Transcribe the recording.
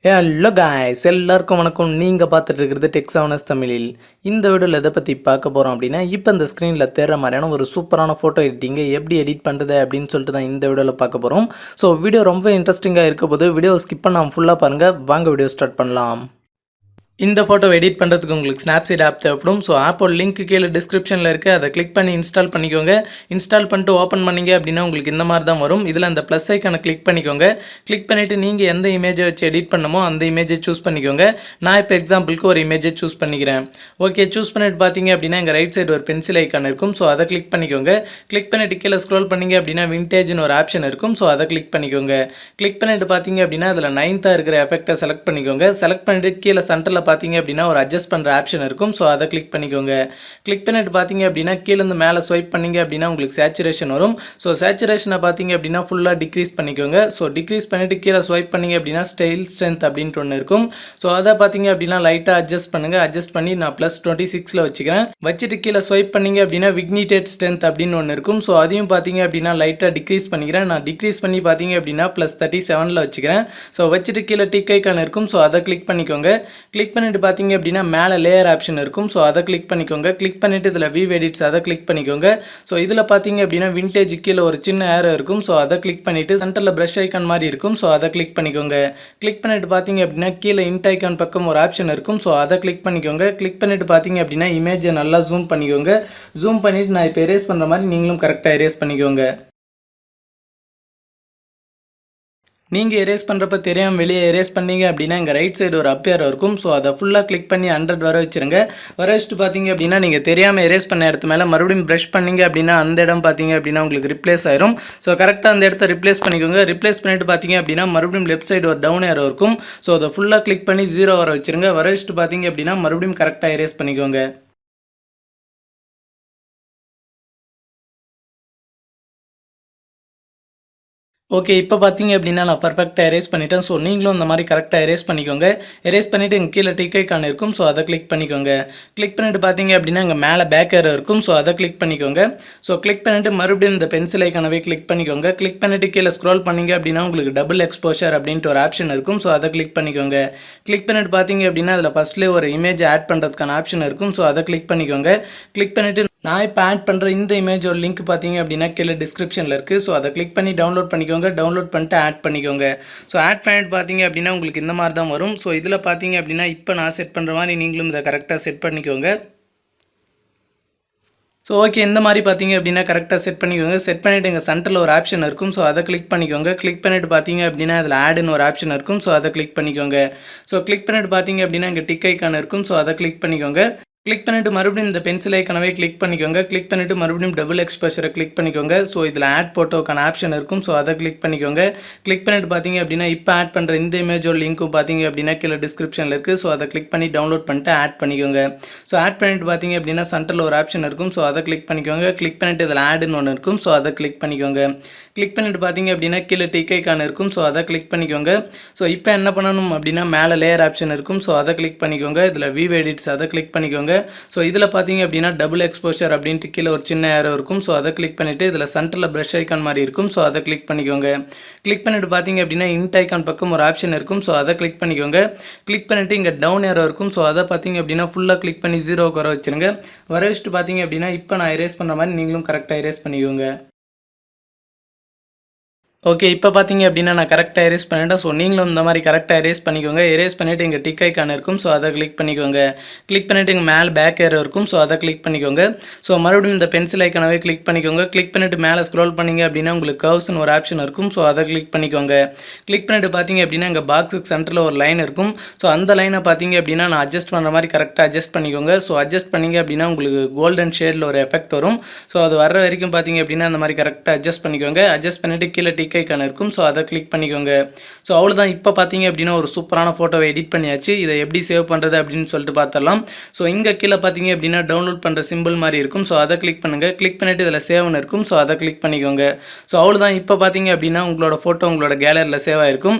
Hello guys, எல்லாருக்கும் வணக்கம். நீங்கள் பார்த்துட்டு இருக்கிறது டெக்ஸானஸ் தமிழில். இந்த வீடியோவில் எதை பற்றி பார்க்க போகிறோம் அப்படின்னா, இப்போ இந்த ஸ்க்ரீனில் தேடுற மாதிரியான ஒரு சூப்பரான ஃபோட்டோ எடிட்டிங்கை எப்படி எடிட் பண்ணுறது அப்படின்னு சொல்லிட்டு தான் இந்த வீடியோவில் பார்க்க போகிறோம். ஸோ வீடியோ ரொம்ப இன்ட்ரெஸ்டிங்காக இருக்க போது வீடியோ ஸ்கிப் பண்ணாமல் ஃபுல்லாக பாருங்கள். வாங்க வீடியோ ஸ்டார்ட் பண்ணலாம். இந்த ஃபோட்டோ எடிட் பண்ணுறதுக்கு உங்களுக்கு ஸ்னாப்சீட் ஆப் தேவைப்படும். ஸோ ஆப்போட லிங்க் கீழே டிஸ்கிரிப்ஷனில் இருக்குது. அதை கிளிக் பண்ணி இன்ஸ்டால் பண்ணிக்கோங்க. இன்ஸ்டால் பண்ணிட்டு ஓப்பன் பண்ணிங்க அப்படின்னா உங்களுக்கு இந்த மாதிரி தான் வரும். இதில் அந்த ப்ளஸ் ஐக்கானை கிளிக் பண்ணிக்கோங்க. கிளிக் பண்ணிவிட்டு நீங்கள் எந்த இமேஜை வச்சு எடிட் பண்ணமோ அந்த இமேஜை சூஸ் பண்ணிக்கோங்க. நான் இப்போ எக்ஸாம்பிளுக்கு ஒரு இமேஜை சூஸ் பண்ணிக்கிறேன். ஓகே, சூஸ் பண்ணிட்டு பார்த்தீங்க அப்படின்னா எங்கள் ரைட் சைடு ஒரு பென்சில் ஐக்கான் இருக்கும். ஸோ அதை கிளிக் பண்ணிக்கோங்க. கிளிக் பண்ணிவிட்டு கீழே ஸ்க்ரோல் பண்ணிங்க அப்படின்னா விண்டேஜ்னு ஒரு ஆப்ஷன் இருக்கும். ஸோ அதை கிளிக் பண்ணிக்கோங்க. கிளிக் பண்ணிவிட்டு பார்த்தீங்க அப்படின்னா அதில் 9th இருக்கிற எஃபெக்டை செலக்ட் பண்ணிக்கோங்க. செலக்ட் பண்ணிவிட்டு கீழே சென்டரில் பார்த்தீங்க அப்படின்னா ஒரு அட்ஜஸ்ட் பண்ணுற ஆப்ஷன் இருக்கும். ஸோ அதை கிளிக் பண்ணிக்கோங்க. கிளிக் பண்ணிட்டு பார்த்தீங்க அப்படின்னா கீழேருந்து மேலே ஸ்வைப் பண்ணிங்க அப்படின்னா உங்களுக்கு சேச்சுரேஷன் வரும். ஸோ சேச்சுரேஷனை பார்த்தீங்க அப்படின்னா ஃபுல்லாக டிக்ரீஸ் பண்ணிக்கோங்க. ஸோ டிக்ரீஸ் பண்ணிவிட்டு கீழே ஸ்வைப் பண்ணிங்க அப்படின்னா ஸ்டைல் ஸ்ட்ரென்த் அப்படின்ட்டு ஒன்று இருக்கும். ஸோ அதை பார்த்தீங்க அப்படின்னா லைட்டாக அட்ஜஸ்ட் பண்ணுங்கள். அட்ஜஸ்ட் பண்ணி நான் +26 வச்சுக்கிறேன். வச்சுட்டு கீழே ஸ்வைப் பண்ணிங்க அப்படின்னா விக்னிடேட் ஸ்ட்ரென்த் அப்படின்னு ஒன்று இருக்கும். ஸோ அதையும் பார்த்தீங்க அப்படின்னா லைட்டாக டிக்ரீஸ் பண்ணிக்கிறேன். நான் டிக்ரீஸ் பண்ணி பார்த்தீங்க அப்படின்னா +37 வச்சுக்கிறேன். ஸோ வச்சுட்டு கீழே டிக் ஐக்கான் இருக்கும். ஸோ அதை கிளிக் பண்ணிக்கோங்க. கிளிக் பண்ணிட்டு பார்த்தீங்க அப்படின்னா மேலே லேயர் ஆப்ஷன் இருக்கும். ஸோ அதை கிளிக் பண்ணிக்கோங்க. கிளிக் பண்ணிவிட்டு இதில் வியூ எடிட்ஸ் அதை கிளிக் பண்ணிக்கோங்க. ஸோ இதில் பார்த்தீங்க அப்படின்னா விண்டேஜ் கீழே ஒரு சின்ன ஏரோ இருக்கும். ஸோ அதை கிளிக் பண்ணிவிட்டு சென்டரில் ப்ரஷ் ஐக்கான் மாதிரி இருக்கும். ஸோ அதை கிளிக் பண்ணிக்கோங்க. கிளிக் பண்ணிவிட்டு பார்த்தீங்க அப்படின்னா கீழே இன்ட் ஐக்கான் பக்கம் ஒரு ஆப்ஷன் இருக்கும். ஸோ அதை கிளிக் பண்ணிக்கோங்க. கிளிக் பண்ணிவிட்டு பார்த்தீங்க அப்படின்னா இமேஜை நல்லா ஜூம் பண்ணிக்கோங்க. ஜூம் பண்ணிவிட்டு நான் இப்போ எரேஸ் பண்ணுற மாதிரி நீங்களும் கரெக்டாக எரேஸ் பண்ணிக்கோங்க. நீங்கள் எரேஸ் பண்ணுறப்ப தெரியாமல் வெளியே எரேஸ் பண்ணீங்க அப்படின்னா எங்கள் ரைட் சைடு ஒரு அப்பியர் இருக்கும். ஸோ அதை ஃபுல்லாக கிளிக் பண்ணி 100 வர வச்சுருங்க. வர வச்சுட்டு பார்த்தீங்க அப்படின்னா நீங்கள் தெரியாமல் எரேஸ் பண்ண இடத்து மேலே மறுபடியும் ப்ரஷ் பண்ணிங்க அப்படின்னா அந்த இடம் பார்த்தீங்க அப்படின்னா உங்களுக்கு ரிப்ளேஸ் ஆயிரும். ஸோ கரெக்டாக அந்த இடத்த ரிப்ளேஸ் பண்ணிக்கோங்க. ரிப்ளேஸ் பண்ணிட்டு பார்த்தீங்க அப்படின்னா மறுபடியும் லெஃப்ட் சைடு ஒரு டவுன் ஏரோ இருக்கும். ஸோ அதை ஃபுல்லாக கிளிக் பண்ணி 0 வர வச்சுருங்க. வர வச்சுட்டு பார்த்தீங்க அப்படின்னா மறுபடியும் கரெக்டாக எரேஸ் பண்ணிக்கோங்க. ஓகே, இப்போ பார்த்தீங்க அப்படின்னா நான் பர்ஃபெக்டாக எரேஸ் பண்ணிட்டேன். ஸோ நீங்களும் இந்த மாதிரி கரெக்டாக எரேஸ் பண்ணிக்கோங்க. எரேஸ் பண்ணிவிட்டு இங்கே கீழே டிக் ஐக்கான் இருக்கும். ஸோ அதை கிளிக் பண்ணிக்கோங்க. கிளிக் பண்ணிவிட்டு பார்த்தீங்க அப்படின்னா இங்கே மேலே பேக் ஏரோ இருக்கும். ஸோ அதை கிளிக் பண்ணிக்கோங்க. ஸோ கிளிக் பண்ணிவிட்டு மறுபடியும் இந்த பென்சில் ஐக்கானவே கிளிக் பண்ணிக்கோங்க. கிளிக் பண்ணிவிட்டு கீழே ஸ்க்ரோல் பண்ணிங்க அப்படின்னா உங்களுக்கு டபுள் எக்ஸ்போஷர் அப்படின்ட்டு ஒரு ஆப்ஷன் இருக்கும். ஸோ அதை கிளிக் பண்ணிக்கோங்க. கிளிக் பண்ணிவிட்டு பார்த்தீங்க அப்படின்னா அதில் ஃபஸ்ட்லேயே ஒரு இமேஜ் ஆட் பண்ணுறதுக்கான ஆப்ஷன் இருக்கும். ஸோ அதை கிளிக் பண்ணிக்கோங்க. கிளிக் பண்ணிவிட்டு நான் இப்போ ஆட் பண்ணுற இந்த இமேஜோட லிங்க் பார்த்தீங்க அப்படின்னா கீழே டிஸ்கிரிப்ஷனில் இருக்குது. ஸோ அதை கிளிக் பண்ணி டவுன்லோட் பண்ணிக்கோங்க. டவுன்லோட் பண்ணிட்டு ஆட் பண்ணிக்கோங்க. ஸோ ஆட் பண்ணிட்டு பார்த்தீங்க அப்படின்னா உங்களுக்கு இந்த மாதிரி தான் வரும். ஸோ இதில் பார்த்தீங்க அப்படின்னா இப்போ நான் செட் பண்ணுற மாதிரி நீங்களும் இதை கரெக்டாக செட் பண்ணிக்கோங்க. ஸோ ஓகே, இந்த மாதிரி பார்த்தீங்க அப்படின்னா கரெக்டாக செட் பண்ணிக்கோங்க. செட் பண்ணிவிட்டு எங்கள் சென்டரில் ஒரு ஆப்ஷன் இருக்கும். ஸோ அதை கிளிக் பண்ணிக்கோங்க. கிளிக் பண்ணிவிட்டு பார்த்தீங்க அப்படின்னா அதில் ஆடுன்னு ஒரு ஆப்ஷன் இருக்கும். ஸோ அதை கிளிக் பண்ணிக்கோங்க. ஸோ கிளிக் பண்ணிவிட்டு பார்த்தீங்க அப்படின்னா இங்கே டிக் ஐக்கான் இருக்கும். ஸோ அதை கிளிக் பண்ணிக்கோங்க. கிளிக் பண்ணிவிட்டு மறுபடியும் இந்த பென்சில் ஐக்கானவே கிளிக் பண்ணிக்கோங்க. கிளிக் பண்ணிவிட்டு மறுபடியும் டபுள் எக்ஸ்போஷரை கிளிக் பண்ணிக்கோங்க. ஸோ இதில் ஆட் போட்டோக்கான ஆப்ஷன் இருக்கும். ஸோ அதை கிளிக் பண்ணிக்கோங்க. கிளிக் பண்ணிவிட்டு பார்த்தீங்க அப்படின்னா இப்போ ஆட் பண்ணுற இந்த இமேஜோட லிங்க்கும் பார்த்தீங்க அப்படின்னா கீழே டிஸ்கிரிப்ஷனில் இருக்குது. ஸோ அதை கிளிக் பண்ணி டவுன்லோட் பண்ணிட்டு ஆட் பண்ணிக்கோங்க. ஸோ ஆட் பண்ணிவிட்டு பார்த்தீங்க அப்படின்னா சென்டரில் ஒரு ஆப்ஷன் இருக்கும். ஸோ அதை கிளிக் பண்ணிக்கோங்க. கிளிக் பண்ணிவிட்டு இதில் ஆடுன்னு ஒன்று இருக்கும். ஸோ அதை கிளிக் பண்ணிக்கோங்க. கிளிக் பண்ணிவிட்டு பார்த்தீங்க அப்படின்னா கீழே டிக் ஐக்கான் இருக்கும். ஸோ அதை கிளிக் பண்ணிக்கோங்க. ஸோ இப்போ என்ன பண்ணணும் அப்படின்னா மேலே லேயர் ஆப்ஷன் இருக்கும். ஸோ அதை கிளிக் பண்ணிக்கோங்க. இதில் வியூ எடிட்ஸ் அதை கிளிக் பண்ணிக்கோங்க. ஸோ இதில் பார்த்தீங்க அப்படின்னா டபுள் எக்ஸ்போஷர் அப்படின்ட்டு கீழே ஒரு சின்ன ஏரோ இருக்கும். ஸோ அதை கிளிக் பண்ணிவிட்டு இதில் சென்டரில் ப்ரஷ் ஐக்கான் மாதிரி இருக்கும். ஸோ அதை கிளிக் பண்ணிக்கோங்க. கிளிக் பண்ணிவிட்டு பார்த்தீங்க அப்படின்னா இன்ட் ஐக்கான் பக்கம் ஒரு ஆப்ஷன் இருக்கும். ஸோ அதை கிளிக் பண்ணிக்கோங்க. கிளிக் பண்ணிவிட்டு இங்கே டவுன் ஏரோ இருக்கும். ஸோ அதை பார்த்தீங்க அப்படின்னா ஃபுல்லாக கிளிக் பண்ணி 0 வர வச்சுருங்க. வர வச்சுட்டு பார்த்தீங்க அப்படின்னா இப்போ நான் எரேஸ் பண்ணுற மாதிரி நீங்களும் கரெக்டாக எரேஸ் பண்ணிக்கோங்க. ஓகே, இப்போ பார்த்தீங்க அப்படின்னா நான் கரெக்டாக எரேஸ் பண்ணிவிட்டேன். ஸோ நீங்களும் இந்த மாதிரி கரெக்டாக எரேஸ் பண்ணிக்கோங்க. எரேஸ் பண்ணிவிட்டு இங்கே டிக் ஐக்கான் இருக்கும். ஸோ அதை கிளிக் பண்ணிக்கோங்க. கிளிக் பண்ணிவிட்டு இங்கே மேலே பேக் ஏரோ இருக்கும். ஸோ அதை கிளிக் பண்ணிக்கோங்க. ஸோ மறுபடியும் இந்த பென்சில் ஐக்கானவே கிளிக் பண்ணிக்கோங்க. கிளிக் பண்ணிவிட்டு மேலே ஸ்க்ரோல் பண்ணிங்க அப்படின்னா உங்களுக்கு கர்வ்ஸ்னு ஒரு ஆப்ஷன் இருக்கும். ஸோ அதை கிளிக் பண்ணிக்கோங்க. கிளிக் பண்ணிவிட்டு பார்த்தீங்க அப்படின்னா இங்கே பாக்ஸுக்கு சென்டரில் ஒரு லைன் இருக்கும். ஸோ அந்த லைனை பார்த்தீங்க அப்படின்னா நான் அட்ஜஸ்ட் பண்ணுற மாதிரி கரெக்டாக அட்ஜஸ்ட் பண்ணிக்கோங்க. ஸோ அட்ஜஸ்ட் பண்ணிங்க அப்படின்னா உங்களுக்கு கோல்டன் ஷேடில் ஒரு எஃபெக்ட் வரும். ஸோ அது வர வரைக்கும் பார்த்தீங்க அப்படின்னா அந்த மாதிரி கரெக்டாக அட்ஜஸ்ட் பண்ணிக்கோங்க. அட்ஜஸ்ட் பண்ணிவிட்டு கீழே டிக் ஐக்கான் இருக்கும். ஸோ அதை கிளிக் பண்ணிக்கோங்க. ஸோ அவ்வளோதான். இப்போ பார்த்தீங்க அப்படின்னா ஒரு சூப்பரான ஃபோட்டோவை எடிட் பண்ணியாச்சு. இதை எப்படி சேவ் பண்ணுறது அப்படின்னு சொல்லிட்டு பார்த்துடலாம். ஸோ இங்கே கீழே பார்த்தீங்க அப்படின்னா டவுன்லோட் பண்ணுற சிம்பிள் மாதிரி இருக்கும். ஸோ அதை கிளிக் பண்ணுங்கள். கிளிக் பண்ணிவிட்டு இதில் சேவ்னு இருக்கும். ஸோ அதை கிளிக் பண்ணிக்கோங்க. ஸோ அவ்வளோதான். இப்போ பார்த்தீங்க அப்படின்னா உங்களோட ஃபோட்டோ உங்களோட கேலரியில் சேவ் ஆகிருக்கும்.